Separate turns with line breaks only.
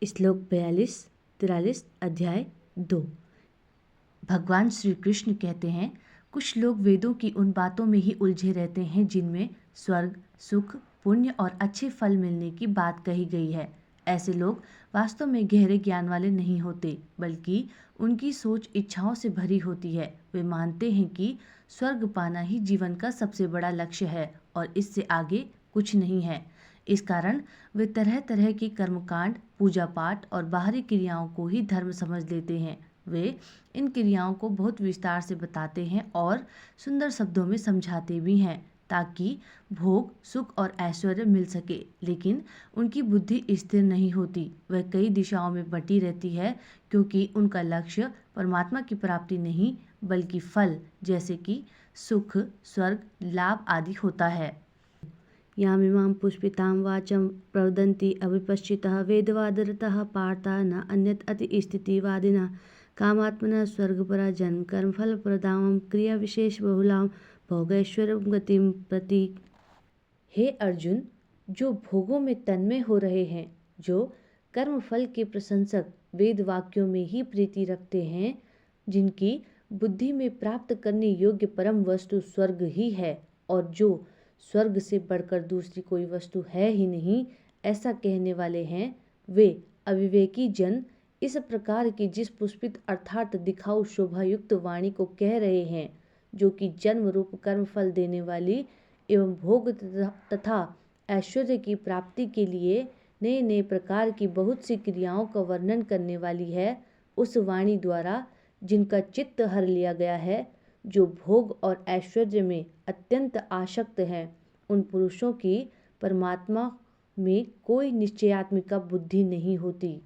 श्लोक 42-43 अध्याय 2। भगवान श्री कृष्ण कहते हैं, कुछ लोग वेदों की उन बातों में ही उलझे रहते हैं जिनमें स्वर्ग, सुख, पुण्य और अच्छे फल मिलने की बात कही गई है। ऐसे लोग वास्तव में गहरे ज्ञान वाले नहीं होते, बल्कि उनकी सोच इच्छाओं से भरी होती है। वे मानते हैं कि स्वर्ग पाना ही जीवन का सबसे बड़ा लक्ष्य है और इससे आगे कुछ नहीं है। इस कारण वे तरह तरह के कर्मकांड, पूजा पाठ और बाहरी क्रियाओं को ही धर्म समझ लेते हैं। वे इन क्रियाओं को बहुत विस्तार से बताते हैं और सुंदर शब्दों में समझाते भी हैं ताकि भोग, सुख और ऐश्वर्य मिल सके। लेकिन उनकी बुद्धि स्थिर नहीं होती, वह कई दिशाओं में बटी रहती है क्योंकि उनका लक्ष्य परमात्मा की प्राप्ति नहीं बल्कि फल जैसे कि सुख, स्वर्ग, लाभ आदि होता है। यामिमां पुष्पितां वाचं प्रवदन्ति अविपश्चितः वेदवादरतः पार्थाः न अन्यत् अतिस्थितिवादिनः कामात्मनः स्वर्गपरा जन्म कर्मफलप्रदां क्रियाविशेषबहुलां भोगैश्वर्यं गतिं प्रति। हे अर्जुन, जो भोगों में तन्मय हो रहे हैं, जो कर्मफल के प्रशंसक वेद वाक्यों में ही प्रीति रखते हैं, जिनकी बुद्धि में प्राप्त करने योग्य परम वस्तु स्वर्ग ही है और जो स्वर्ग से बढ़कर दूसरी कोई वस्तु है ही नहीं, ऐसा कहने वाले हैं, वे अविवेकी जन इस प्रकार की जिस पुष्पित अर्थात दिखाऊ शोभायुक्त वाणी को कह रहे हैं, जो कि जन्म रूप कर्म फल देने वाली एवं भोग तथा ऐश्वर्य की प्राप्ति के लिए नए नए प्रकार की बहुत सी क्रियाओं का वर्णन करने वाली है, उस वाणी द्वारा जिनका चित्त हर लिया गया है, जो भोग और ऐश्वर्य में अत्यंत आसक्त हैं, उन पुरुषों की परमात्मा में कोई निश्चयात्मिका बुद्धि नहीं होती।